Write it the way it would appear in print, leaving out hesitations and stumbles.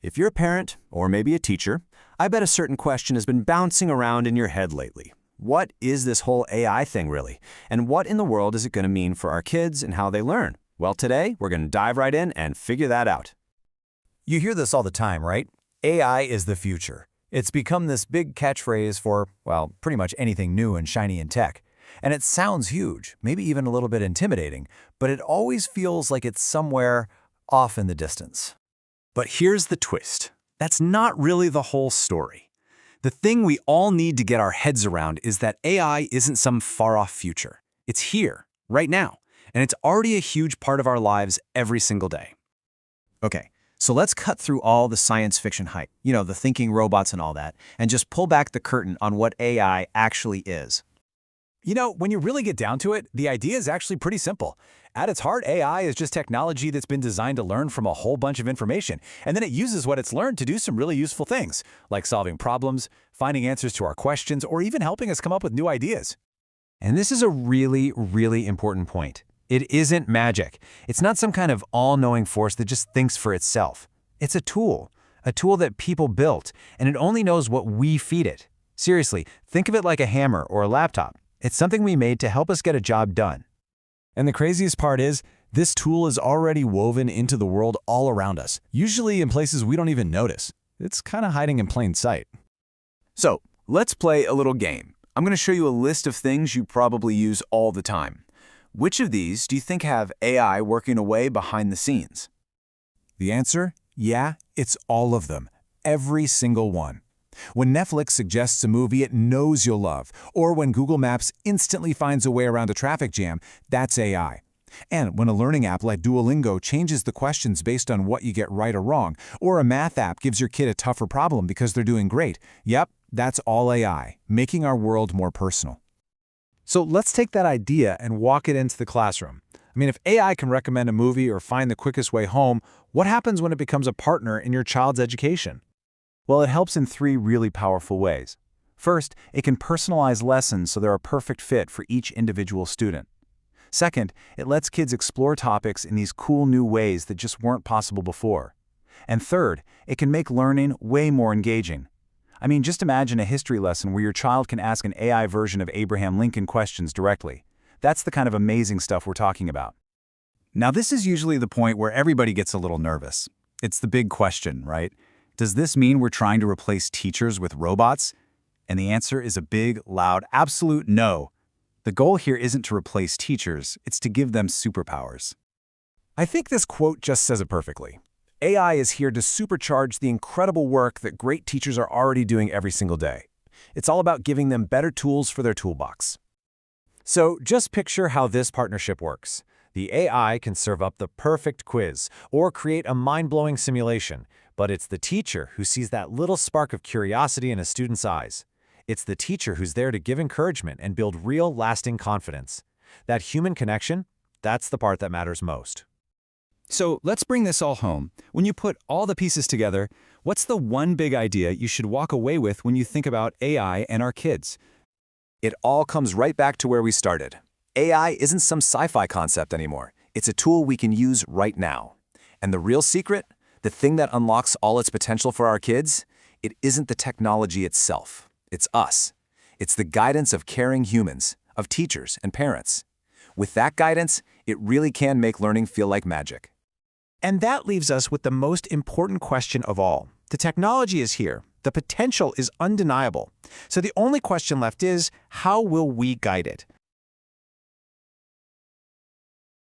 If you're a parent, or maybe a teacher, I bet a certain question has been bouncing around in your head lately. What is this whole AI thing really? And what in the world is it going to mean for our kids and how they learn? Well, today, we're going to dive right in and figure that out. You hear this all the time, right? AI is the future. It's become this big catchphrase for, well, pretty much anything new and shiny in tech. And it sounds huge, maybe even a little bit intimidating, but it always feels like it's somewhere off in the distance. But here's the twist. That's not really the whole story. The thing we all need to get our heads around is that AI isn't some far-off future. It's here, right now, and it's already a huge part of our lives every single day. Okay, so let's cut through all the science fiction hype, the thinking robots and all that, and just pull back the curtain on what AI actually is. When you really get down to it, the idea is actually pretty simple. At its heart, AI is just technology that's been designed to learn from a whole bunch of information, and then it uses what it's learned to do some really useful things, like solving problems, finding answers to our questions, or even helping us come up with new ideas. And this is a really, really important point. It isn't magic. It's not some kind of all-knowing force that just thinks for itself. It's a tool that people built, and it only knows what we feed it. Seriously, think of it like a hammer or a laptop. It's something we made to help us get a job done. And the craziest part is, this tool is already woven into the world all around us, usually in places we don't even notice. It's kind of hiding in plain sight. So, let's play a little game. I'm going to show you a list of things you probably use all the time. Which of these do you think have AI working away behind the scenes? The answer? Yeah, it's all of them. Every single one. When Netflix suggests a movie it knows you'll love, or when Google Maps instantly finds a way around a traffic jam, that's AI. And when a learning app like Duolingo changes the questions based on what you get right or wrong, or a math app gives your kid a tougher problem because they're doing great, yep, that's all AI, making our world more personal. So let's take that idea and walk it into the classroom. If AI can recommend a movie or find the quickest way home, what happens when it becomes a partner in your child's education? Well, it helps in three really powerful ways. First, it can personalize lessons so they're a perfect fit for each individual student. Second, it lets kids explore topics in these cool new ways that just weren't possible before. And third, it can make learning way more engaging. Just imagine a history lesson where your child can ask an AI version of Abraham Lincoln questions directly. That's the kind of amazing stuff we're talking about. Now, this is usually the point where everybody gets a little nervous. It's the big question, right? Does this mean we're trying to replace teachers with robots? And the answer is a big, loud, absolute no. The goal here isn't to replace teachers, it's to give them superpowers. I think this quote just says it perfectly. AI is here to supercharge the incredible work that great teachers are already doing every single day. It's all about giving them better tools for their toolbox. So just picture how this partnership works. The AI can serve up the perfect quiz or create a mind-blowing simulation, but it's the teacher who sees that little spark of curiosity in a student's eyes. It's the teacher who's there to give encouragement and build real, lasting confidence. That human connection, that's the part that matters most. So let's bring this all home. When you put all the pieces together, what's the one big idea you should walk away with when you think about AI and our kids? It all comes right back to where we started. AI isn't some sci-fi concept anymore. It's a tool we can use right now. And the real secret? The thing that unlocks all its potential for our kids? It isn't the technology itself. It's us. It's the guidance of caring humans, of teachers and parents. With that guidance, it really can make learning feel like magic. And that leaves us with the most important question of all. The technology is here. The potential is undeniable. So the only question left is, how will we guide it?